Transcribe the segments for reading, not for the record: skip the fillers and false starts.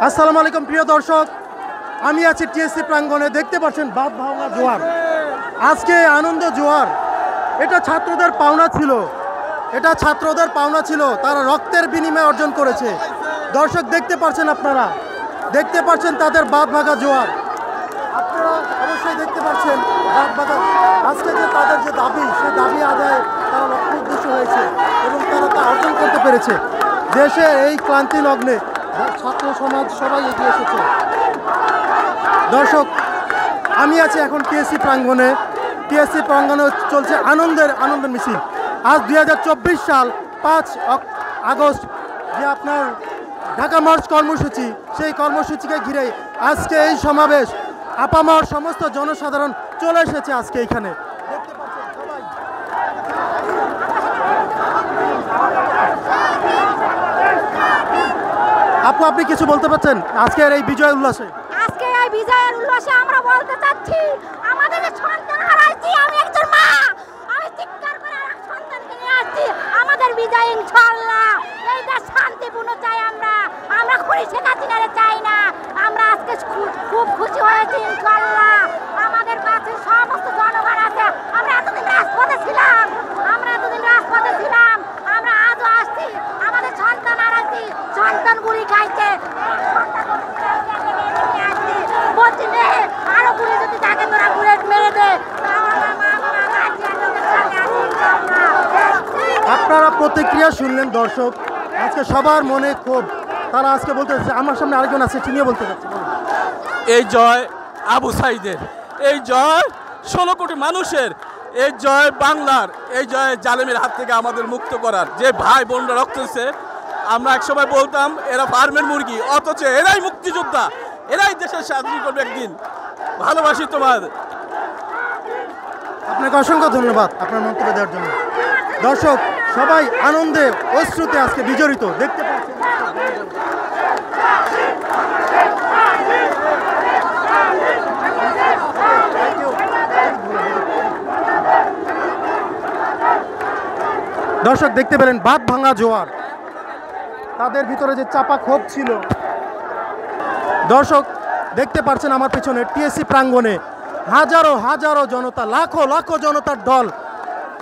আসসালামু আলাইকুম প্রিয় দর্শক, আমি আছি টিএসসি প্রাঙ্গণে। দেখতে পাচ্ছেন বাদ ভাঙা জোয়ার, আজকে আনন্দ জোয়ার। এটা ছাত্রদের পাওনা ছিল, এটা ছাত্রদের পাওনা ছিল, তারা রক্তের বিনিময়ে অর্জন করেছে। দর্শক দেখতে পাচ্ছেন, আপনারা দেখতে পাচ্ছেন তাদের বাদ ভাঙা জোয়ার। আপনারা অবশ্যই দেখতে পাচ্ছেন বাদ ভাঙা। আজকে যে তাদের যে দাবি, সেই দাবি আদায়ে তারা লক্ষ্য উদ্দেশ্য হয়েছে এবং তারা তা অর্জন করতে পেরেছে। দেশে এই ক্লান্তি লগ্নে ছাত্র সমাজ সবাই এগিয়ে এসেছে। দর্শক, আমি আছি এখন টিএসসি প্রাঙ্গণে। টিএসসি প্রাঙ্গণে চলছে আনন্দের মিছিল। আজ 2024 সাল 5 আগস্ট যে আপনার ঢাকা মার্চ কর্মসূচি, সেই কর্মসূচিকে ঘিরে আজকে এই সমাবেশ। আপামর সমস্ত জনসাধারণ চলে এসেছে আজকে এইখানে। দেখতে পাচ্ছেন সবাই। আপু, আপনি কিছু বলতে পারছেন আজকের এই বিজয় উল্লাসে? আজকে এই বিজয়ের উল্লাসে আমরা বলতে চাচ্ছি, আমাদের যে সন্তান হারাইছি, আমি একজন মা, আমি চিৎকার করে আর সন্তানকে নিয়ে আসছি। আমাদের বিজয় ইনশাআল্লাহ। এই দেশ শান্তিপূর্ণ চাই আমরা খুনি শেখ হাসিনারে চাই না। আমরা আজকে খুব খুশি হয়েছি ইনশাআল্লাহ। আমাদের কাছে সমস্ত জনগণ আছে। আমরা এতদিন রাজপথে ছিলাম, আমরা আজও আসছি। আমাদের সন্তান হারাইছি, সন্তান গুলি খাইছে, আরো গুলি যদি তাকে তোরা বুলেট মেরে দে। আপনারা প্রতিক্রিয়া শুনলেন দর্শক। আজকে সবার মনে ক্ষোভ। তারা আজকে বলতে চাচ্ছে, আমার সামনে আরেকজন আছে, চিনিয়ে বলতে চাচ্ছে। এই জয় আবু সাইদের, এই জয় 16 কোটি মানুষের, এই জয় বাংলার, এই জয় জালেমের হাত থেকে আমাদের মুক্ত করার। যে ভাই বোনরা রক্ত দিচ্ছে, আমরা একসময় বলতাম এরা ফার্মের মুরগি, অথচ এরাই মুক্তিযোদ্ধা, এরাই দেশের স্বাধীন করবে একদিন। ভালোবাসি তোমার। আপনাকে অসংখ্য ধন্যবাদ আপনার মন্তব্য দেওয়ার জন্য। দর্শক সবাই আনন্দে অশ্রুতে আজকে বিজড়িত। দেখতে পাচ্ছেন দর্শক, দেখতে পেলেন বাদ ভাঙা জোয়ার। তাদের ভিতরে যে চাপা ক্ষোভ ছিল। দর্শক দেখতে পাচ্ছেন আমার পেছনে টিএসসি প্রাঙ্গণে হাজারো হাজারো জনতা, লাখো লাখো জনতার দল,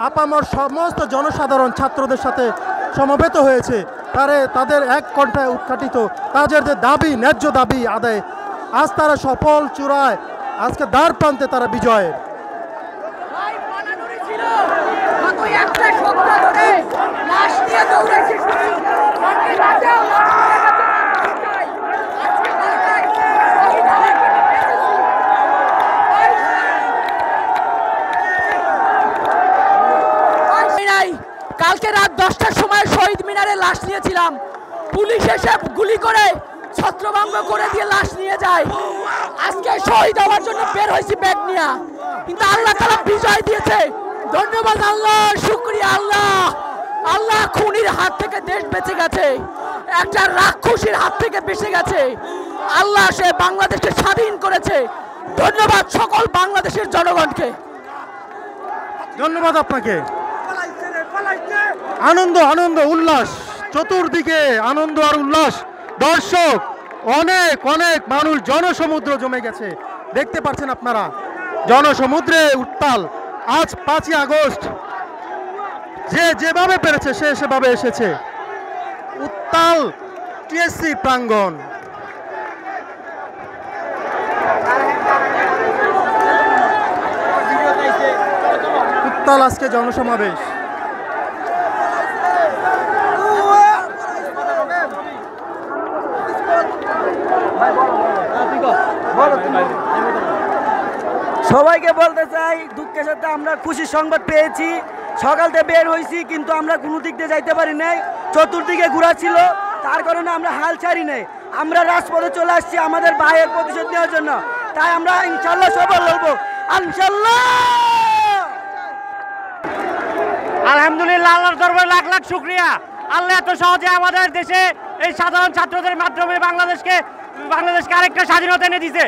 আপামর সমস্ত জনসাধারণ ছাত্রদের সাথে সমবেত হয়েছে। তাদের এক কণ্ঠায় উৎখাটিত তাদের যে দাবি, ন্যায্য দাবি আদায়, আজ তারা সফল চূড়ায়, আজকে দ্বার প্রান্তে তারা বিজয়ের। কালকে রাত 10টার সময় শহীদ মিনারে লাশ নিয়েছিলাম, পুলিশ এসে গুলি করে ছত্রভঙ্গ করে দিয়ে লাশ নিয়ে যায়। আজকে শহীদ হওয়ার জন্য বের হয়েছি ব্যাগ নিয়ে, কিন্তু আল্লাহ তাআলা বিজয় দিয়েছে। ধন্যবাদ আল্লাহ, শুকরিয়া আল্লাহ। আল্লাহ খুনির হাত থেকে দেশ বেঁচে গেছে, একটা রাক্ষসীর হাত থেকে বেঁচে গেছে। আল্লাহ সে বাংলাদেশকে স্বাধীন করেছে। ধন্যবাদ সকল বাংলাদেশের জনগণকে। ধন্যবাদ আপনাকে। আনন্দ আনন্দ উল্লাস, চতুর্দিকে আনন্দ আর উল্লাস। দর্শক, অনেক অনেক মানুষ, জনসমুদ্র জমে গেছে। দেখতে পাচ্ছেন আপনারা, জনসমুদ্রে উত্তাল। আজ 5 আগস্ট যে যেভাবে পেরেছে সে সেভাবে এসেছে। উত্তাল টিএসসি প্রাঙ্গণ। উত্তাল আজকে জনসমাবেশ। সবাইকে বলতে চাই, দুঃখের সাথে আমরা খুশির সংবাদ পেয়েছি। সকাল থেকে বের হয়েছি, কিন্তু আমরা কোনো দিক দিয়ে যাইতে পারি নাই, চতুর্দিকে ঘোরা ছিল। তার কারণে আমরা হাল ছাড়ি নাই, আমরা রাজপথে চলে আসছি আমাদের ভাইয়ের প্রতিশোধ নেওয়ার জন্য। তাই আমরা ইনশাল্লাহ সফল হব, ইনশাল্লাহ। আলহামদুলিল্লাহ, আল্লাহর দরবারে লাখ লাখ শুকরিয়া। আল্লাহ এত সহজে আমাদের দেশে এই সাধারণ ছাত্রদের মাধ্যমে বাংলাদেশকে আরেকটা স্বাধীনতা এনে দিয়েছে।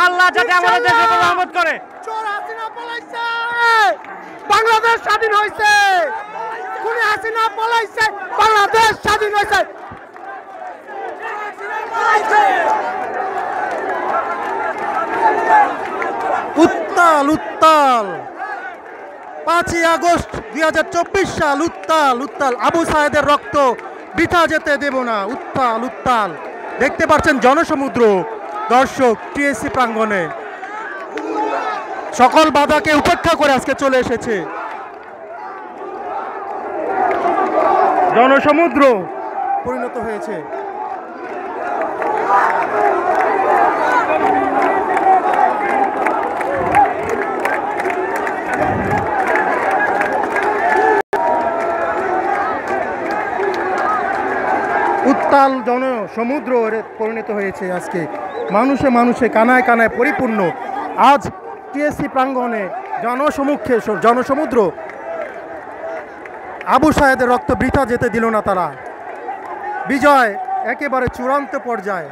আল্লাহ যাতে আমাদের দেশে রহমত করে। বাংলাদেশ স্বাধীন হয়েছে, খুনি হাসিনা পলাইছে, বাংলাদেশ স্বাধীন হয়েছে। উত্তাল উত্তাল 5ই আগস্ট 2024 সাল উত্তাল উত্তাল আবু সায়েদের রক্ত বৃথা যেতে দেব না উত্তাল উত্তাল দেখতে পাচ্ছেন জনসমুদ্র দর্শক টিএসসি প্রাঙ্গণে সকল বাধাকে উপেক্ষা করে আজকে চলে এসেছে জনসমুদ্র পরিণত হয়েছে উত্তাল জনসমুদ্র পরিণত হয়েছে আজকে মানুষে মানুষে কানায় কানায় পরিপূর্ণ আজ টিএসসি প্রাঙ্গণে জনসমুদ্র আবু সায়েদের রক্ত বৃথা যেতে দিল না তারা বিজয় একেবারে চূড়ান্ত পর্যায়ে